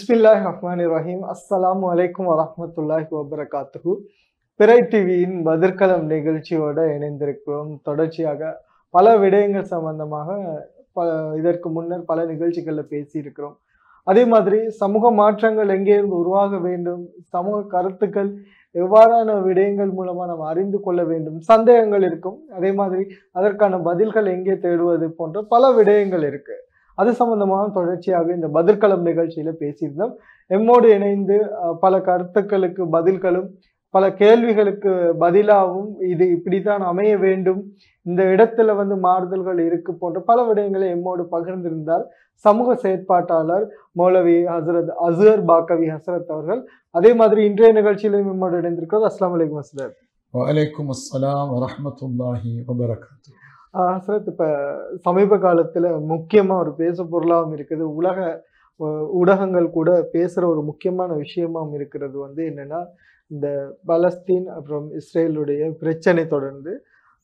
பிஸ்மில்லாஹிர்ரஹ்மானிர்ரஹீம். அஸ்ஸலாமு அலைக்கும் வரஹ்மத்துல்லாஹி வபரகாத்துஹு. பிறை டிவியின் பதிர்களம் நிகழ்ச்சியோட இணைந்திருக்கிறோம். தொடர்ச்சியாக பல விடயங்கள் சம்பந்தமாக இதற்கு முன்னர் பல நிகழ்ச்சிகள்ல பேசியிருக்கிறோம். அதே மாதிரி சமூக மாற்றங்கள் எங்கேயிருந்து உருவாக வேண்டும், சமூக கருத்துக்கள் எவ்வாறான விடயங்கள் மூலமா நம்ம அறிந்து கொள்ள வேண்டும், சந்தேகங்கள் இருக்கும். அதே மாதிரி அதற்கான பதில்கள் எங்கே தேடுவது போன்ற பல விடயங்கள் இருக்கு. அது சம்பந்தமாக தொடர்ச்சியாக இந்த பதிர்களம் நிகழ்ச்சியில பேசியிருந்தோம். எம்மோடு இணைந்து பல கருத்துக்களுக்கு பதில்களும் பல கேள்விகளுக்கு பதிலாகவும் இது இப்படித்தான் அமைய வேண்டும், இந்த இடத்துல மாறுதல்கள் இருக்கு போன்ற பல விடயங்களை எம்மோடு பகிர்ந்திருந்தார் சமூக செயற்பாட்டாளர் மௌலவி ஹசரத் அஸ்ஹர் பாக்கவி ஹசரத் அவர்கள். அதே மாதிரி இன்றைய நிகழ்ச்சியிலும் எம்மோடு இணைந்திருக்கிறது. அஸ்ஸலாமு அலைக்கும் ஹசரத். வலைக்கும் அஸ்ஸலாம் வரஹ்மத்துல்லாஹி வபரகாத்துஹு. ஹசரத், இப்ப சமீப காலத்துல முக்கியமா ஒரு பேச பொருளாகவும் இருக்குது, உலக ஊடகங்கள் கூட பேசுற ஒரு முக்கியமான விஷயமாகவும் இருக்கிறது என்னன்னா, இந்த பலஸ்தீன் அப்புறம் இஸ்ரேலுடைய பிரச்சனை தொடர்ந்து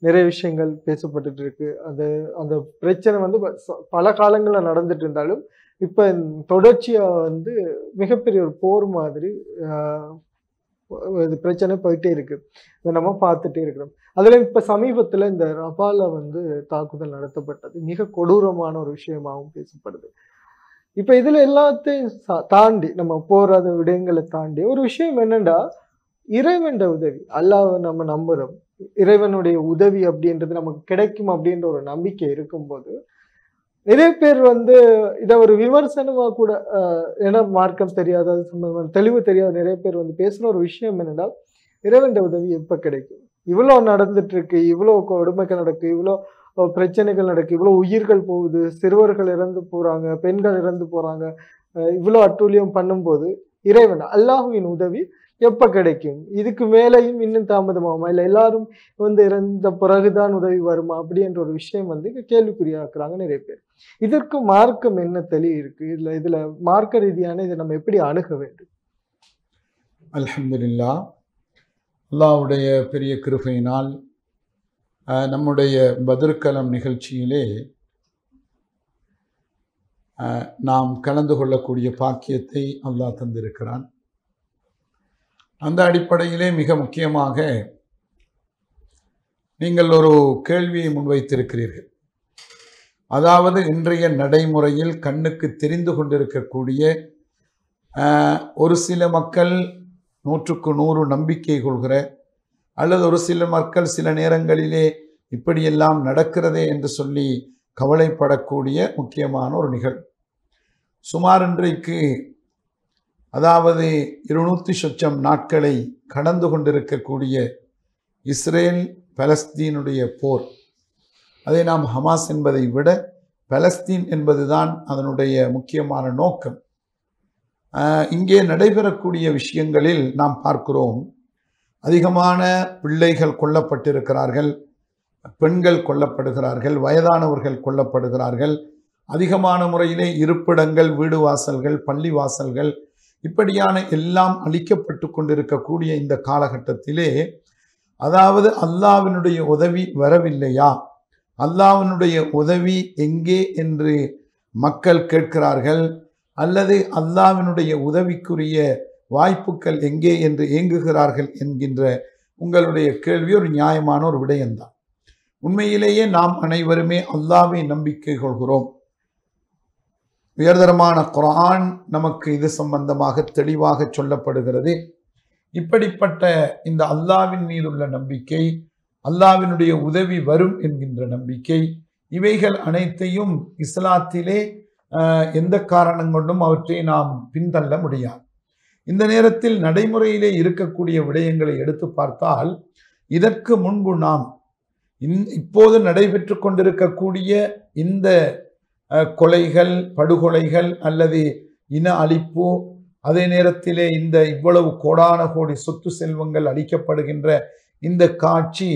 நிறைய விஷயங்கள் பேசப்பட்டுட்டு இருக்கு. அந்த பிரச்சனை பல காலங்கள்ல நடந்துட்டு இருந்தாலும் இப்ப தொடர்ச்சியா மிகப்பெரிய ஒரு போர் மாதிரி பிரச்சனை போயிட்டே இருக்கு. இதை நம்ம பார்த்துட்டே இருக்கிறோம். அதுல இப்ப சமீபத்துல இந்த ரஃபால தாக்குதல் நடத்தப்பட்டது மிக கொடூரமான ஒரு விஷயமாகவும் பேசப்படுது. இப்ப இதுல எல்லாத்தையும் தாண்டி நம்ம போராத விடயங்களை தாண்டி ஒரு விஷயம் என்னன்னா, இறைவன் உதவி, அல்லாஹ்வை நம்ம நம்புறோம், இறைவனுடைய உதவி அப்படின்றது நமக்கு கிடைக்கும் அப்படின்ற ஒரு நம்பிக்கை இருக்கும்போது நிறைய பேர் இதை ஒரு விமர்சனமா கூட ஏன்னா மார்க்கம் தெரியாத தெளிவு தெரியாத நிறைய பேர் பேசுற ஒரு விஷயம் என்னன்னா, இறைவன் உதவி எப்ப கிடைக்கும், இவ்வளோ நடந்துட்டு இருக்கு, இவ்வளோ கொடுமைகள் நடக்கு, இவ்வளோ பிரச்சனைகள் நடக்கு, இவ்வளோ உயிர்கள் போகுது, சிறுவர்கள் இறந்து போறாங்க, பெண்கள் இறந்து போறாங்க, இவ்வளோ அட்டூழியம் பண்ணும்போது இறைவன் அல்லாஹ்வின் உதவி எப்ப கிடைக்கும், இதுக்கு மேலையும் இன்னும் தாமதமாகுமா, இல்லை எல்லாரும் இறந்த பிறகுதான் உதவி வருமா அப்படின்ற ஒரு விஷயம் கேள்விக்குறியாக்குறாங்க நிறைய பேர். இதற்கு மார்க்கம் என்ன தெளிவு இருக்கு, இதுல மார்க்க ரீதியான இதை நம்ம எப்படி அணுக வேண்டும்? அல்ஹம்துலில்லாஹ், அல்லாஹ்வுடைய பெரிய கிருபையினால் நம்முடைய பதிர்களம் நிகழ்ச்சியிலே நாம் கலந்து கொள்ளக்கூடிய பாக்கியத்தை அல்லாஹ் தந்திருக்கிறான். அந்த அடிப்படையிலே மிக முக்கியமாக நீங்கள் ஒரு கேள்வியை முன்வைத்திருக்கிறீர்கள். அதாவது இன்றைய நடைமுறையில் கண்ணுக்கு தெரிந்து கொண்டிருக்கக்கூடிய ஒரு சில மக்கள் 100க்கு 100 நம்பிக்கை கொள்கிற, அல்லது ஒரு சில மக்கள் சில நேரங்களிலே இப்படியெல்லாம் நடக்கிறதே என்று சொல்லி கவலைப்படக்கூடிய முக்கியமான ஒரு நிகழ்வு. சுமார் இன்றைக்கு அதாவது 200 சொச்சம் நாட்களை கடந்து கொண்டிருக்கக்கூடிய இஸ்ரேல் பலஸ்தீனுடைய போர், அதை நாம் ஹமாஸ் என்பதை விட பலஸ்தீன் என்பதுதான் அதனுடைய முக்கியமான நோக்கம். இங்கே நடைபெறக்கூடிய விஷயங்களில் நாம் பார்க்கிறோம், அதிகமான பிள்ளைகள் கொல்லப்பட்டிருக்கிறார்கள், பெண்கள் கொல்லப்படுகிறார்கள், வயதானவர்கள் கொல்லப்படுகிறார்கள், அதிகமான முறையிலே இருப்பிடங்கள், வீடு வாசல்கள், பள்ளி வாசல்கள் இப்படியான எல்லாம் அளிக்கப்பட்டு கொண்டிருக்கக்கூடிய இந்த காலகட்டத்திலே, அதாவது அல்லாஹ்வினுடைய உதவி வரவில்லையா, அல்லாஹ்வினுடைய உதவி எங்கே என்று மக்கள் கேட்கிறார்கள், அல்லது அல்லாஹ்வினுடைய உதவிக்குரிய வாய்ப்புகள் எங்கே என்று ஏங்குகிறார்கள் என்கின்ற உங்களுடைய கேள்வி ஒரு நியாயமான ஒரு விடயம்தான். உண்மையிலேயே நாம் அனைவருமே அல்லாஹ்வை நம்பிக்கை கொள்கிறோம். உயர்தரமான குர்ஆன் நமக்கு இது சம்பந்தமாக தெளிவாக சொல்லப்படுகிறது. இப்படிப்பட்ட இந்த அல்லாஹ்வின் மீதுள்ள நம்பிக்கை, அல்லாஹ்வினுடைய உதவி வரும் என்கின்ற நம்பிக்கை, இவைகள் அனைத்தையும் இஸ்லாத்திலே எந்த காரணம் கொண்டும் அவற்றை நாம் பின்தள்ள முடியாது. இந்த நேரத்தில் நடைமுறையிலே இருக்கக்கூடிய விடயங்களை எடுத்து பார்த்தால், இதற்கு முன்பு நாம் இப்போது நடைபெற்று கொண்டிருக்கக்கூடிய இந்த கொலைகள், படுகொலைகள் அல்லது இன அழிப்பு, அதே நேரத்திலே இந்த இவ்வளவு கோடான கோடி சொத்து செல்வங்கள் அளிக்கப்படுகின்ற இந்த காட்சி,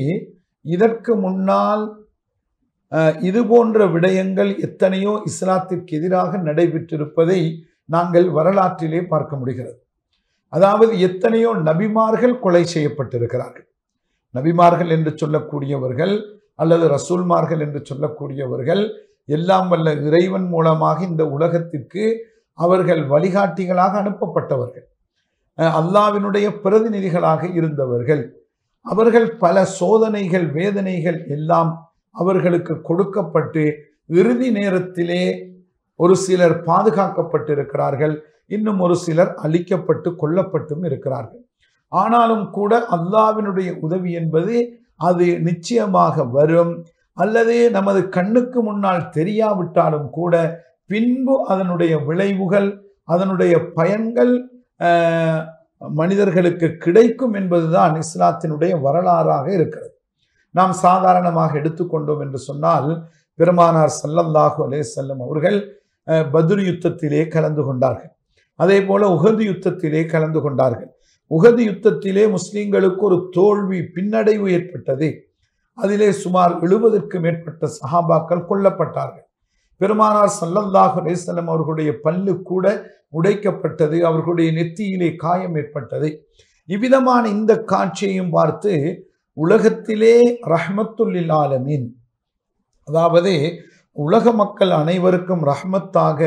இதற்கு முன்னால் இது போன்ற விடயங்கள் எத்தனையோ இஸ்லாத்திற்கு எதிராக நடைபெற்றிருப்பதை நாங்கள் வரலாற்றிலே பார்க்க முடிகிறது. அதாவது எத்தனையோ நபிமார்கள் கொலை செய்யப்பட்டிருக்கிறார்கள். நபிமார்கள் என்று சொல்லக்கூடியவர்கள் அல்லது ரசூல்மார்கள் என்று சொல்லக்கூடியவர்கள் எல்லாம் வல்ல இறைவன் மூலமாக இந்த உலகத்திற்கு அவர்கள் வழிகாட்டிகளாக அனுப்பப்பட்டவர்கள், அல்லாஹ்வினுடைய பிரதிநிதிகளாக இருந்தவர்கள். அவர்கள் பல சோதனைகள் வேதனைகள் எல்லாம் அவர்களுக்கு கொடுக்கப்பட்டு இறுதி நேரத்திலே ஒரு சிலர் பாதுகாக்கப்பட்டிருக்கிறார்கள், இன்னும் ஒரு சிலர் அழிக்கப்பட்டு கொல்லப்பட்டும் இருக்கிறார்கள். ஆனாலும் கூட அல்லாஹ்வினுடைய உதவி என்பது அது நிச்சயமாக வரும். அல்லது நமது கண்ணுக்கு முன்னால் தெரியாவிட்டாலும் கூட பின்பு அதனுடைய விளைவுகள், அதனுடைய பயன்கள் மனிதர்களுக்கு கிடைக்கும் என்பதுதான் இஸ்லாத்தினுடைய வரலாறாக இருக்கிறது. நாம் சாதாரணமாக எடுத்துக்கொண்டோம் என்று சொன்னால், பெருமானார் ஸல்லல்லாஹு அலைஹி வஸல்லம் அவர்கள் பத்ர் யுத்தத்திலே கலந்து கொண்டார்கள். அதே போல உஹது யுத்தத்திலே கலந்து கொண்டார்கள். உஹது யுத்தத்திலே முஸ்லிம்களுக்கு ஒரு தோல்வி, பின்னடைவு ஏற்பட்டது. அதிலே சுமார் 70க்கும் மேற்பட்ட சஹாபாக்கள் கொல்லப்பட்டார்கள். பெருமானார் ஸல்லல்லாஹு அலைஹி வஸல்லம் அவர்களுடைய பல்லு கூட உடைக்கப்பட்டது, அவர்களுடைய நெத்தியிலே காயம் ஏற்பட்டது. இவ்விதமான இந்த காட்சியையும் பார்த்து உலகத்திலே ரஹ்மத்துல் லில் ஆலமீன், அதாவது உலக மக்கள் அனைவருக்கும் ரஹ்மத்தாக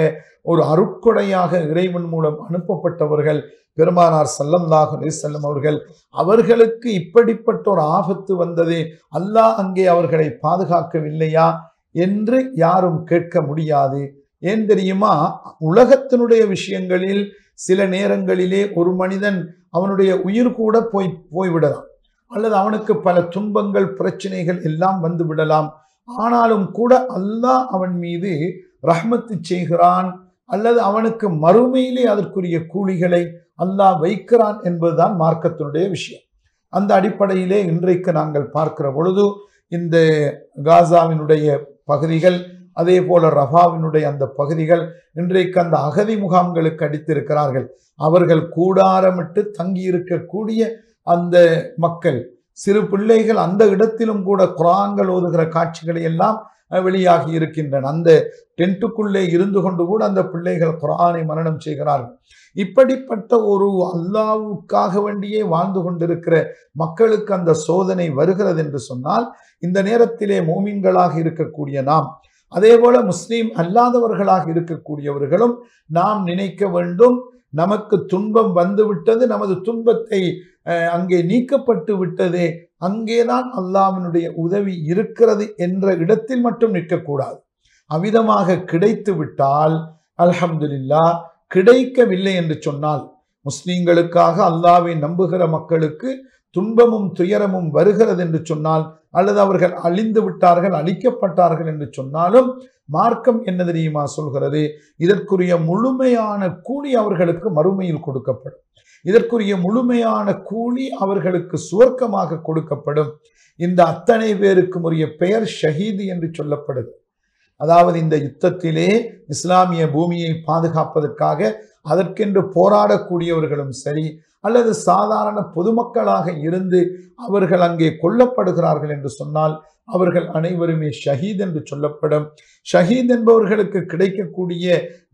ஒரு அருட்கொடையாக இறைவன் மூலம் அனுப்பப்பட்டவர்கள் பெருமானார் ஸல்லல்லாஹு அலைஹி வஸல்லம் அவர்கள். அவர்களுக்கு இப்படிப்பட்ட ஒரு ஆபத்து வந்தது, அல்லாஹ் அங்கே அவர்களை பாதுகாக்கவில்லையா என்று யாரும் கேட்க முடியாது. ஏன் தெரியுமா? உலகத்தினுடைய விஷயங்களில் சில நேரங்களிலே ஒரு மனிதன் அவனுடைய உயிர் கூட போய்விடலாம், அல்லது அவனுக்கு பல துன்பங்கள் பிரச்சனைகள் எல்லாம் வந்து விடலாம். ஆனாலும் கூட அல்லாஹ் அவன் மீது ரஹ்மத்து செய்கிறான், அல்லது அவனுக்கு மறுமையிலே அதற்குரிய கூலிகளை அல்லாஹ் வைக்கிறான் என்பதுதான் மார்க்கத்தினுடைய விஷயம். அந்த அடிப்படையிலே இன்றைக்கு நாங்கள் பார்க்கிற பொழுது இந்த காசாவினுடைய பகுதிகள், அதே போல ரஃபாவினுடைய அந்த பகுதிகள் இன்றைக்கு அந்த அகதி முகாம்களுக்கு அடித்திருக்கிறார்கள். அவர்கள் கூடாரமிட்டு தங்கி இருக்கக்கூடிய அந்த மக்கள், சிறு பிள்ளைகள் அந்த இடத்திலும் கூட குர்ஆன்கள் ஓதுகிற காட்சிகளை எல்லாம் வெளியாகி இருக்கின்றன. அந்த டென்ட்டுக்குள்ளே இருந்து கொண்டு கூட அந்த பிள்ளைகள் குர்ஆனை மனனம் செய்கிறார்கள். இப்படிப்பட்ட ஒரு அல்லாஹ்வுக்காக வேண்டியே வாழ்ந்து கொண்டிருக்கிற மக்களுக்கு அந்த சோதனை வருகிறது என்று சொன்னால், இந்த நேரத்திலே மோமின்களாக இருக்கக்கூடிய நாம், அதே போல முஸ்லீம் அல்லாதவர்களாக இருக்கக்கூடியவர்களும் நாம் நினைக்க வேண்டும், நமக்கு துன்பம் வந்துவிட்டது, நமது துன்பத்தை அங்கே நீக்கப்பட்டு விட்டது, அங்கேதான் அல்லாஹ்வினுடைய உதவி இருக்கிறது என்ற இடத்தில் மட்டும் நிற்கக்கூடாது. அவ்விதமாக கிடைத்து விட்டால் அல்ஹம்துலில்லாஹ், கிடைக்கவில்லை என்று சொன்னால், முஸ்லிம்களுக்காக அல்லாஹ்வை நம்புகிற மக்களுக்கு துன்பமும் துயரமும் வருகிறது என்று சொன்னால், அல்லது அவர்கள் அழிந்து விட்டார்கள், அழிக்கப்பட்டார்கள் என்று சொன்னாலும் மார்க்கம் என்ன தெரியுமா சொல்கிறது? இதற்குரிய முழுமையான கூலி அவர்களுக்கு மறுமையில் கொடுக்கப்படும். இதற்குரிய முழுமையான கூலி அவர்களுக்கு சுவர்க்கமாக கொடுக்கப்படும். இந்த அத்தனை பேருக்கும் உரிய பெயர் ஷஹீது என்று சொல்லப்படுது. அதாவது இந்த யுத்தத்திலே இஸ்லாமிய பூமியை பாதுகாப்பதற்காக அதற்கென்று போராடக்கூடியவர்களும் சரி, அல்லது சாதாரண பொதுமக்களாக இருந்து அவர்கள் அங்கே கொல்லப்படுகிறார்கள் என்று சொன்னால் அவர்கள் அனைவருமே ஷஹீத் என்று சொல்லப்படும். ஷஹீத் என்பவர்களுக்கு கிடைக்கக்கூடிய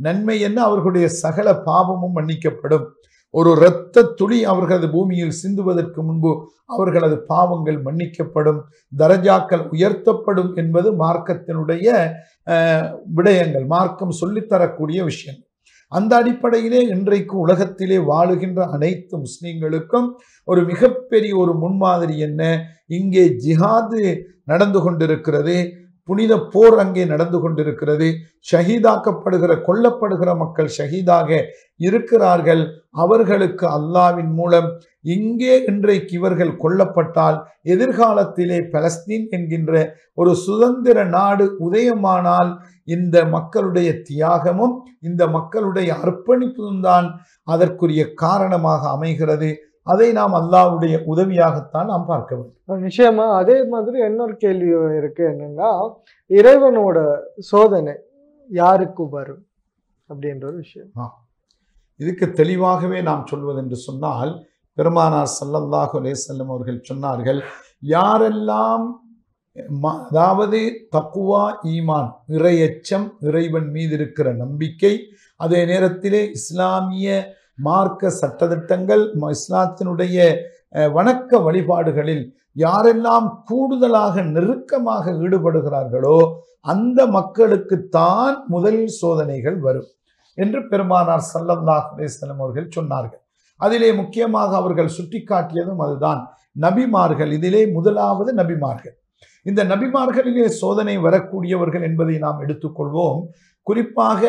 நன்மை என்ன? அவர்களுடைய சகல பாவமும் மன்னிக்கப்படும். ஒரு இரத்த துளி அவர்களது பூமியில் சிந்துவதற்கு முன்பு அவர்களது பாவங்கள் மன்னிக்கப்படும், தரஜாக்கள் உயர்த்தப்படும் என்பது மார்க்கத்தினுடைய விடயங்கள், மார்க்கம் சொல்லித்தரக்கூடிய விஷயங்கள். அந்த அடிப்படையிலே இன்றைக்கு உலகத்திலே வாழுகின்ற அனைத்து முஸ்லிம்களுக்கும் ஒரு மிகப்பெரிய ஒரு முன்மாதிரி என்ன? இங்கே ஜிஹாது நடந்து கொண்டிருக்கிறது, புனித போர் அங்கே நடந்து கொண்டிருக்கிறது, ஷஹீதாக்கப்படுகிற கொல்லப்படுகிற மக்கள் ஷஹீதாக இருக்கிறார்கள். அவர்களுக்கு அல்லாஹ்வின் மூலம் இங்கே இன்றைக்கு இவர்கள் கொல்லப்பட்டால் எதிர்காலத்திலே பலஸ்தீன் என்கின்ற ஒரு சுதந்திர நாடு உதயமானால் இந்த மக்களுடைய தியாகமும் இந்த மக்களுடைய அர்ப்பணிப்பும் தான் அதற்குரிய காரணமாக அமைகிறது. அதை நாம் அல்லாஹ்வுடைய உதவியாகத்தான் நாம் பார்க்க வேண்டும். நிச்சயமா. அதே மாதிரி இன்னொரு கேள்வி இருக்கு, என்னன்னா இறைவனோட சோதனை யாருக்கு வரும் அப்படின்ற ஒரு விஷயம். இதுக்கு தெளிவாகவே நாம் சொல்வது என்று சொன்னால், பெருமானார் ஸல்லல்லாஹு அலைஹி வஸல்லம் அவர்கள் சொன்னார்கள், யாரெல்லாம் அதாவது தக்குவா, ஈமான், இறையச்சம், இறைவன் மீது இருக்கிற நம்பிக்கை, அதே நேரத்திலே இஸ்லாமிய மார்க்க சட்டதிட்டங்கள், இஸ்லாத்தினுடைய வணக்க வழிபாடுகளில் யாரெல்லாம் கூடுதலாக நெருக்கமாக ஈடுபடுகிறார்களோ அந்த மக்களுக்கு தான் முதல் சோதனைகள் வரும். என்று பெருமானார் ஸல்லல்லாஹு அலைஹி வஸல்லம் அவர்கள் சொன்னார்கள். அதிலே முக்கியமாக அவர்கள் சுட்டிக்காட்டியதும் அதுதான். நபிமார்கள், இதிலே முதலாவது நபிமார்கள். இந்த நபிமார்களிலே சோதனை வரக்கூடியவர்கள் என்பதை நாம் எடுத்துக்கொள்வோம். குறிப்பாக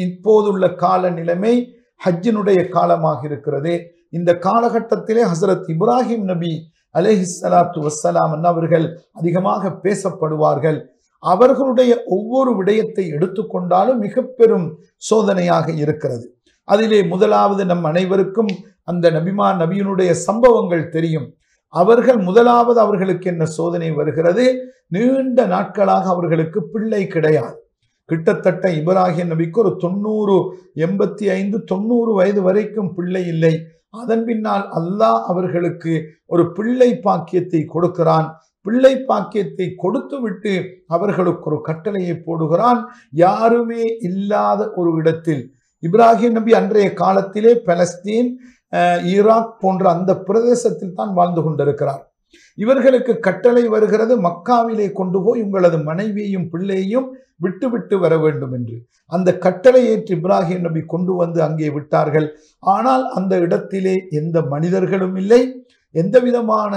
இப்போதுள்ள கால நிலைமை ஹஜ்ஜினுடைய காலமாக இருக்கிறது. இந்த காலகட்டத்திலே ஹசரத் இப்ராஹிம் நபி அலைஹிஸ்ஸலாத்து வஸ்ஸலாம் அவர்கள் அதிகமாக பேசப்படுவார்கள். அவர்களுடைய ஒவ்வொரு விடயத்தை எடுத்துக்கொண்டாலும் மிக பெரும் சோதனையாக இருக்கிறது. அதிலே முதலாவது நம் அனைவருக்கும் அந்த நபியினுடைய சம்பவங்கள் தெரியும். அவர்கள் முதலாவது அவர்களுக்கு என்ன சோதனை வருகிறது? நீண்ட நாட்களாக அவர்களுக்கு பிள்ளை கிடையாது. கிட்டத்தட்ட இப்ராஹிம் நபிக்கு ஒரு 85-90 வயது வரைக்கும் பிள்ளை இல்லை. அதன் பின்னால் அல்லாஹ் அவர்களுக்கு ஒரு பிள்ளை பாக்கியத்தை கொடுக்கிறான். பிள்ளை பாக்கியத்தை கொடுத்து விட்டு அவர்களுக்கு ஒரு கட்டளையை போடுகிறான். யாருமே இல்லாத ஒரு இடத்தில், இப்ராஹிம் நபி அன்றைய காலத்திலே பலஸ்தீன், ஈராக் போன்ற அந்த பிரதேசத்தில் தான் வாழ்ந்து கொண்டிருக்கிறார். இவர்களுக்கு கட்டளை வருகிறது, மக்காவிலே கொண்டு போய் உங்களது மனைவியையும் பிள்ளையையும் விட்டு விட்டு வர வேண்டும் என்று. அந்த கட்டளை ஏற்று இப்ராஹிம் நபி கொண்டு வந்து அங்கே விட்டார்கள். ஆனால் அந்த இடத்திலே எந்த மனிதர்களும் இல்லை, எந்த விதமான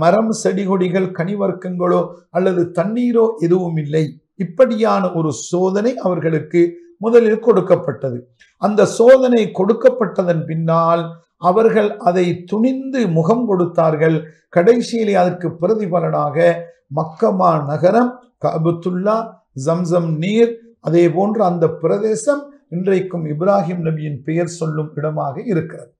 மரம் செடி கொடிகள் கனிவர்க்கங்களோ அல்லது தண்ணீரோ எதுவும் இல்லை. இப்படியான ஒரு சோதனை அவர்களுக்கு முதலில் கொடுக்கப்பட்டது. அந்த சோதனை கொடுக்கப்பட்டதன் பின்னால் அவர்கள் அதை துணிந்து முகம் கொடுத்தார்கள். கடைசியிலே அதற்கு பிரதிபலனாக மக்கமா நகரம், கஅபத்துல்லா, ஜம்சம் நீர், அதே போன்று அந்த பிரதேசம் இன்றைக்கும் இப்ராஹிம் நபியின் பெயர் சொல்லும் இடமாக இருக்கிறது.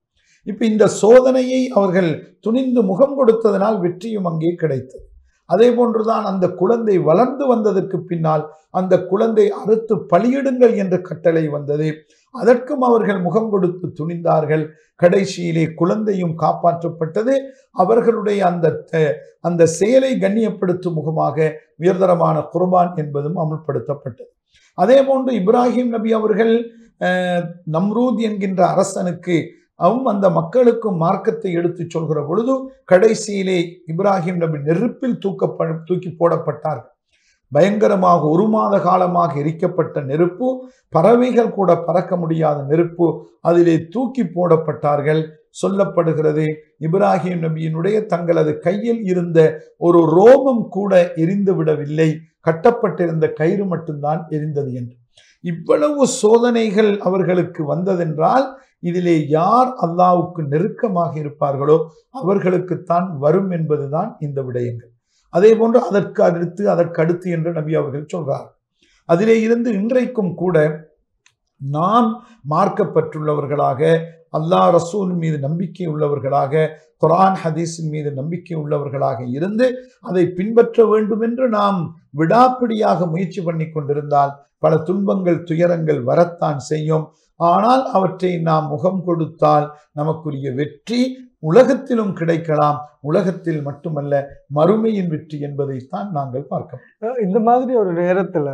இப்ப இந்த சோதனையை அவர்கள் துணிந்து முகம் கொடுத்ததனால் வெற்றியும் அங்கே கிடைத்தது. அதே போன்றுதான் அந்த குழந்தை வளர்ந்து வந்ததற்கு பின்னால் அந்த குழந்தை அறுத்து பலியிடுங்கள் என்ற கட்டளை வந்தது. அதற்கும் அவர்கள் முகம் கொடுத்து துணிந்தார்கள். கடைசியிலே குழந்தையும் காப்பாற்றப்பட்டது. அவர்களுடைய அந்த செயலை கண்ணியப்படுத்தும் முகமாக உயர்தரமான குர்பான் என்பதும் அமல்படுத்தப்பட்டது. அதே போன்று இப்ராஹிம் நபி அவர்கள் நம்ரூத் என்கின்ற அரசனுக்கு அந்த மக்களுக்கும் மார்க்கத்தை எடுத்து சொல்கிற பொழுது கடைசியிலே இப்ராஹிம் நபி நெருப்பில் தூக்கி போடப்பட்டார்கள். பயங்கரமாக 1 மாத காலமாக எரிக்கப்பட்ட நெருப்பு, பறவைகள் கூட பறக்க முடியாத நெருப்பு, அதிலே தூக்கி போடப்பட்டார்கள். சொல்லப்படுகிறது இப்ராஹிம் நபியினுடைய தங்களது கையில் இருந்த ஒரு ரோமம் கூட எரிந்து விடவில்லை, கட்டப்பட்டிருந்த கயிறு மட்டும்தான் எரிந்தது என்று. இவ்வளவு சோதனைகள் அவர்களுக்கு வந்ததென்றால் இதிலே யார் அல்லாஹ்வுக்கு நெருக்கமாக இருப்பார்களோ அவர்களுக்குத்தான் வரும் என்பதுதான் இந்த விடயங்கள். அதே போன்று அதற்கு அடுத்து என்று நபி அவர்கள் சொல்றார். அதிலே இருந்து இன்றைக்கும் கூட நாம் மார்க்கப்பட்டுள்ளவர்களாக, அல்லாஹ் ரசூல் மீது நம்பிக்கை உள்ளவர்களாக, குர்ஆன் ஹதீஸின் மீது நம்பிக்கை உள்ளவர்களாக இருந்து அதை பின்பற்ற வேண்டும் என்று நாம் விடாப்பிடியாக முயற்சி பண்ணி கொண்டிருந்தால் பல துன்பங்கள் துயரங்கள் வரத்தான் செய்யும். ஆனால் அவற்றை நாம் முகம் கொடுத்தால் நமக்குரிய வெற்றி உலகத்திலும் கிடைக்கலாம். உலகத்தில் மட்டுமல்ல, மறுமையின் வெற்றி என்பதைத்தான் நாங்கள் பார்க்கிறோம். இந்த மாதிரி ஒரு நேரத்துல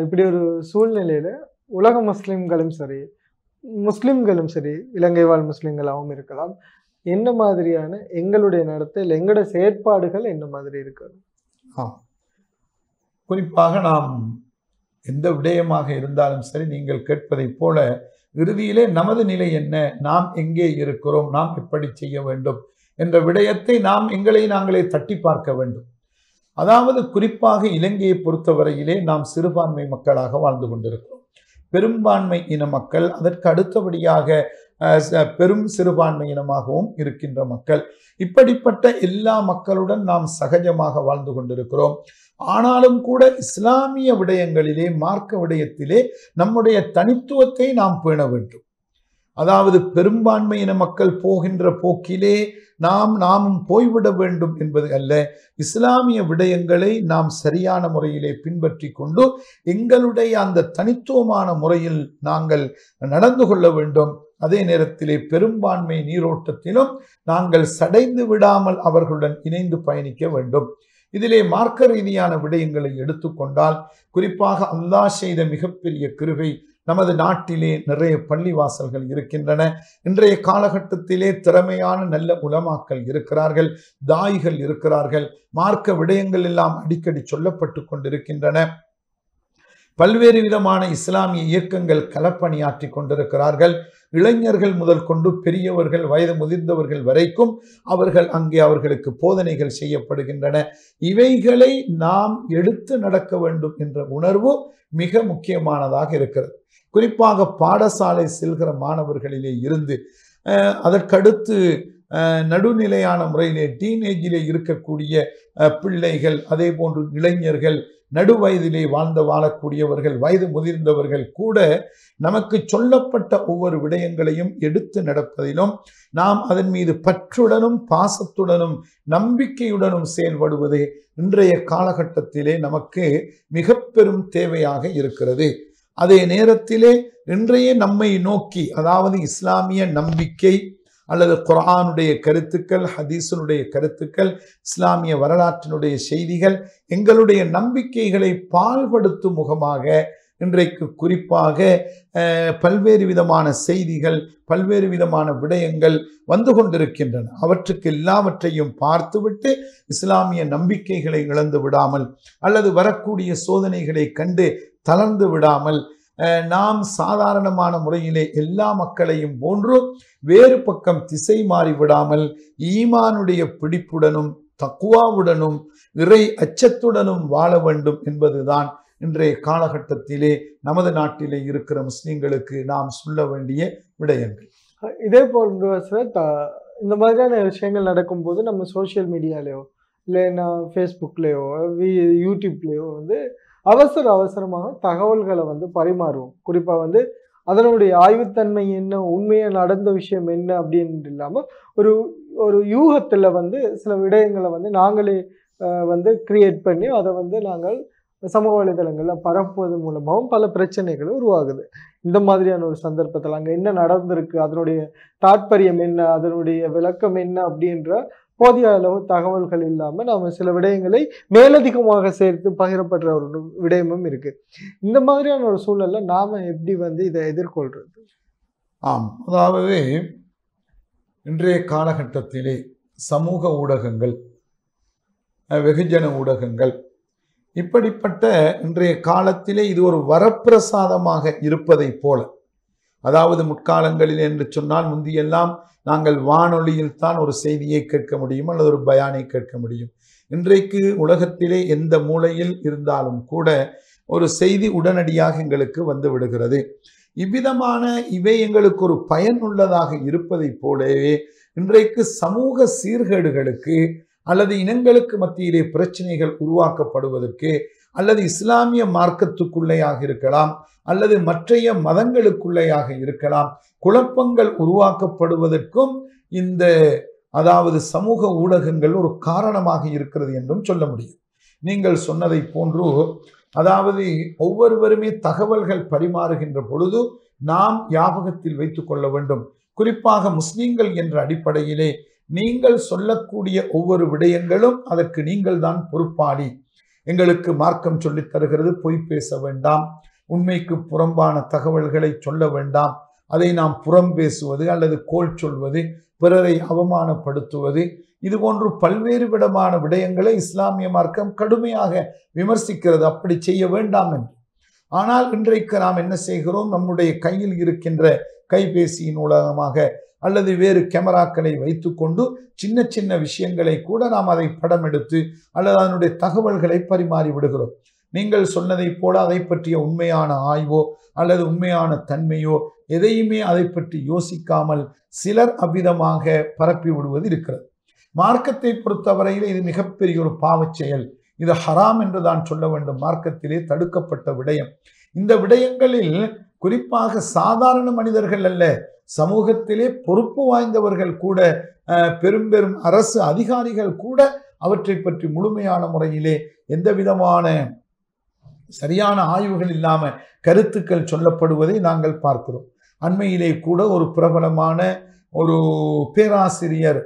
இப்படி ஒரு சூழ்நிலையில உலக முஸ்லிம்களும் சரி இலங்கை வாழ் முஸ்லிம்களாகவும் இருக்கலாம், என்ன மாதிரியான எங்களுடைய நடத்தையில் எங்களுடைய செயற்பாடுகள் என்ன மாதிரி இருக்கிறது? குறிப்பாக நாம் எந்த விடயமாக இருந்தாலும் சரி, நீங்கள் கேட்பதை போல இறுதியிலே நமது நிலை என்ன, நாம் எங்கே இருக்கிறோம், நாம் எப்படி செய்ய வேண்டும் என்ற விடயத்தை நாம் எங்களை நாங்களே தட்டி பார்க்க வேண்டும். அதாவது குறிப்பாக இலங்கையை பொறுத்தவரையிலே நாம் சிறுபான்மை மக்களாக வாழ்ந்து கொண்டிருக்கிறோம். பெரும்பான்மை இன மக்கள், அதற்கு அடுத்தபடியாக பெரும் சிறுபான்மை இனமாகவும் இருக்கின்ற மக்கள், இப்படிப்பட்ட எல்லா மக்களுடன் நாம் சகஜமாக வாழ்ந்து கொண்டிருக்கிறோம். ஆனாலும் கூட இஸ்லாமிய விடயங்களிலே, மார்க்க விடயத்திலே நம்முடைய தனித்துவத்தை நாம் பேண வேண்டும். அதாவது பெரும்பான்மையின மக்கள் போகின்ற போக்கிலே நாமும் போய்விட வேண்டும் என்பது அல்ல. இஸ்லாமிய விடயங்களை நாம் சரியான முறையிலே பின்பற்றி கொண்டு எங்களுடைய அந்த தனித்துவமான முறையில் நாங்கள் நடந்து கொள்ள வேண்டும். அதே நேரத்திலே பெரும்பான்மை நீரோட்டத்திலும் நாங்கள் சடைந்து விடாமல் அவர்களுடன் இணைந்து பயணிக்க வேண்டும். இதிலே மார்க்க ரீதியான விடயங்களை எடுத்துக்கொண்டால் குறிப்பாக அல்லாஹ் செய்த மிகப்பெரிய கிருபை, நமது நாட்டிலே நிறைய பள்ளிவாசல்கள் இருக்கின்றன. இன்றைய காலகட்டத்திலே திறமையான நல்ல உலமாக்கள் இருக்கிறார்கள், தாயிகள் இருக்கிறார்கள். மார்க்க விடயங்கள் எல்லாம் அடிக்கடி சொல்லப்பட்டு கொண்டிருக்கின்றன. பல்வேறு விதமான இஸ்லாமிய இயக்கங்கள் களப்பணியாற்றி கொண்டிருக்கிறார்கள். இளைஞர்கள் முதல் கொண்டு பெரியவர்கள், வயது முதிர்ந்தவர்கள் வரைக்கும் அவர்களுக்கு போதனைகள் செய்யப்படுகின்றன. இவைகளை நாம் எடுத்து நடக்க வேண்டும் என்ற உணர்வு மிக முக்கியமானதாக இருக்கிறது. குறிப்பாக பாடசாலை செல்கிற மாணவர்களிலே இருந்து அதற்கடுத்து நடுநிலையான முறையிலே டீனேஜிலே இருக்கக்கூடிய பிள்ளைகள், அதே போன்று இளைஞர்கள், நடுவயதிலே வாழக்கூடியவர்கள், வயது முதிர்ந்தவர்கள் கூட நமக்கு சொல்லப்பட்ட ஒவ்வொரு விடயங்களையும் எடுத்து நடப்பதிலும் நாம் அதன் மீது பற்றுடனும் பாசத்துடனும் நம்பிக்கையுடனும் செயல்படுவதே இன்றைய காலகட்டத்திலே நமக்கு மிக பெரும் தேவையாக இருக்கிறது. அதே நேரத்திலே இன்றைய நம்மை நோக்கி, அதாவது இஸ்லாமிய நம்பிக்கை அல்லது குர்ஆனுடைய கருத்துக்கள், ஹதீஸினுடைய கருத்துக்கள், இஸ்லாமிய வரலாற்றினுடைய செய்திகள் எங்களுடைய நம்பிக்கைகளை பால்படுத்தும் முகமாக இன்றைக்கு குறிப்பாக பல்வேறு விதமான செய்திகள், பல்வேறு விதமான விடயங்கள் வந்து கொண்டிருக்கின்றன. அவற்றுக்கு எல்லாவற்றையும் பார்த்துவிட்டு இஸ்லாமிய நம்பிக்கைகளை இழந்து விடாமல் அல்லது வரக்கூடிய சோதனைகளை கண்டு தளர்ந்து விடாமல் நாம் சாதாரணமான முறையிலே எல்லா மக்களையும் போன்று வேறு பக்கம் திசை மாறிவிடாமல் ஈமானுடைய பிடிப்புடனும் தக்குவாவுடனும் இறை அச்சத்துடனும் வாழ வேண்டும் என்பதுதான் இன்றைய காலகட்டத்திலே நமது நாட்டிலே இருக்கிற முஸ்லிம்களுக்கு நாம் சொல்ல வேண்டிய விடயங்கள். இதே போன்ற இந்த மாதிரியான விஷயங்கள் நடக்கும்போது நம்ம சோசியல் மீடியாலேயோ இல்லைன்னா ஃபேஸ்புக்லேயோ யூடியூப்லேயோ அவசரமாக தகவல்களை பரிமாறுவோம். குறிப்பாக அதனுடைய ஆய்வுத்தன்மை என்ன, உண்மையாக நடந்த விஷயம் என்ன அப்படின்னு இல்லாமல் ஒரு யூகத்தில் சில விடயங்களை நாங்களே கிரியேட் பண்ணி அதை நாங்கள் சமூக வலைதளங்களில் பரப்புவது மூலமாகவும் பல பிரச்சனைகள் உருவாகுது. இந்த மாதிரியான ஒரு சந்தர்ப்பத்தில் அங்கே என்ன நடந்திருக்கு, அதனுடைய தாற்பயம் என்ன, அதனுடைய விளக்கம் என்ன அப்படின்ற போதிய அளவு தகவல்கள் இல்லாமல் நாம் சில விடயங்களை மேலதிகமாக சேர்த்து பகிரப்படுற ஒரு விடயமும் இருக்கு. இந்த மாதிரியான ஒரு சூழல்ல நாம எப்படி இதை எதிர்கொள்றது? அதாவது இன்றைய காலகட்டத்திலே சமூக ஊடகங்கள், வெகுஜன ஊடகங்கள் இப்படிப்பட்ட இன்றைய காலத்திலே இது ஒரு வரப்பிரசாதமாக இருப்பதை போல, அதாவது முற்காலங்களில் என்று சொன்னால் முந்தியெல்லாம் நாங்கள் வானொலியில் தான் ஒரு செய்தியை கேட்க முடியும் அல்லது ஒரு பயானை கேட்க முடியும். இன்றைக்கு உலகத்திலே எந்த மூலையில் இருந்தாலும் கூட ஒரு செய்தி உடனடியாக எங்களுக்கு வந்து விடுகிறது. இவ்விதமான இவை எங்களுக்கு ஒரு பயனுள்ளதாக இருப்பதை போலவே இன்றைக்கு சமூக சீர்கேடுகளுக்கு அல்லது இனங்களுக்கு மத்தியிலே பிரச்சனைகள் உருவாக்கப்படுவதற்கு அல்லது இஸ்லாமிய மார்க்கத்துக்குள்ளேயாக இருக்கலாம் அல்லது மற்றைய மதங்களுக்குள்ளேயாக இருக்கலாம், குழப்பங்கள் உருவாக்கப்படுவதற்கும் அதாவது சமூக ஊடகங்கள் ஒரு காரணமாக இருக்கிறது என்றும் சொல்ல முடியும். நீங்கள் சொன்னதை போன்று, அதாவது ஒவ்வொருவருமே தகவல்கள் பரிமாறுகின்ற பொழுது நாம் ஞாபகத்தில் வைத்துக் கொள்ள வேண்டும். குறிப்பாக முஸ்லிம்கள் என்ற அடிப்படையிலே நீங்கள் சொல்லக்கூடிய ஒவ்வொரு விடயங்களும் அதற்கு நீங்கள் தான் பொறுப்பாளி. எங்களுக்கு மார்க்கம் சொல்லித் தருகிறது, பொய் பேச வேண்டாம், உண்மைக்கு புறம்பான தகவல்களை சொல்ல வேண்டாம், அதை நாம் புறம் பேசுவது அல்லது கோல் சொல்வது, பிறரை அவமானப்படுத்துவது, இது போன்று பல்வேறு விதமான விடயங்களை இஸ்லாமிய மார்க்கம் கடுமையாக விமர்சிக்கிறது. அப்படி செய்ய வேண்டாம் என்று. ஆனால் இன்றைக்கு நாம் என்ன செய்கிறோம்? நம்முடைய கையில் இருக்கின்ற கைபேசியின் மூலமாக அல்லது வேறு கேமராக்களை வைத்துக்கொண்டு சின்ன சின்ன விஷயங்களை கூட நாம் அதை படம் எடுத்து அல்லது அதனுடைய தகவல்களை பரிமாறி விடுகிறோம். நீங்கள் சொன்னதை போல அதை பற்றிய உண்மையான ஆய்வோ அல்லது உண்மையான தன்மையோ எதையுமே அதை பற்றி யோசிக்காமல் சிலர் அவ்விதமாக பரப்பி விடுவது இருக்கிறது. மார்க்கத்தை பொறுத்தவரையில் இது மிகப்பெரிய ஒரு பாவச் செயல். இது ஹராம் என்று தான் சொல்ல வேண்டும். மார்க்கத்திலே தடுக்கப்பட்ட விடயம். இந்த விடயங்களில் குறிப்பாக சாதாரண மனிதர்கள் அல்ல, சமூகத்திலே பொறுப்பு வாய்ந்தவர்கள் கூட, பெரும் பெரும் அரசு அதிகாரிகள் கூட அவற்றை பற்றி முழுமையான முறையிலே எந்த விதமான சரியான ஆய்வுகள் இல்லாமல் கருத்துக்கள் சொல்லப்படுவதை நாங்கள் பார்க்கிறோம். அண்மையிலே கூட ஒரு பிரபலமான ஒரு பேராசிரியர்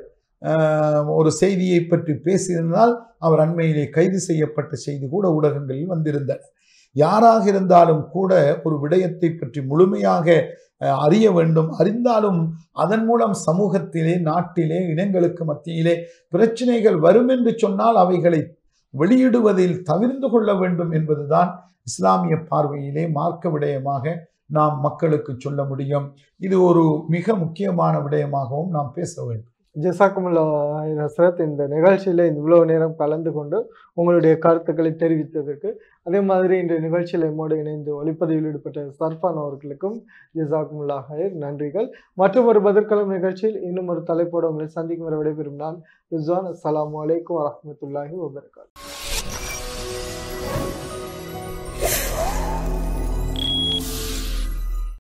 ஒரு செய்தியை பற்றி பேசியிருந்தால் அவர் அண்மையிலே கைது செய்யப்பட்ட செய்தி கூட ஊடகங்களில் வந்திருந்தன. யாராக இருந்தாலும் கூட ஒரு விடயத்தை பற்றி முழுமையாக அறிய வேண்டும். அறிந்தாலும் அதன் மூலம் சமூகத்திலே, நாட்டிலே, இனங்களுக்கு மத்தியிலே பிரச்சனைகள் வரும் என்று சொன்னால் அவைகளை வெளியிடுவதில் தவிர்ந்து கொள்ள வேண்டும் என்பதுதான் இஸ்லாமிய பார்வையிலே மார்க்க விடயமாக நாம் மக்களுக்கு சொல்ல முடியும். இது ஒரு மிக முக்கியமான விடயமாகவும் நாம் பேச வேண்டும். ஜஸாக்குமுல்லா ஹஸ்ரத், இந்த நிகழ்ச்சியில் இவ்வளவு நேரம் கலந்து கொண்டு உங்களுடைய கருத்துக்களை தெரிவித்ததற்கு, அதே மாதிரி இந்த நிகழ்ச்சியில் நம்மோடு இணைந்து ஒளிப்பதிவில் ஈடுபட்ட சர்ஃபான் அவர்களுக்கும் ஜஸாக்குமுல்லா ஹைர், நன்றிகள். மற்றும் ஒரு பதிர்கலம் நிகழ்ச்சியில் இன்னும் ஒரு தலைப்போடு உங்களை சந்திக்கும் வரை விடைபெறும் நான் ரிஸ்வான். அஸ்ஸலாமு அலைக்கும் வரஹ்மத்துல்லாஹி வபரகாத்துஹு.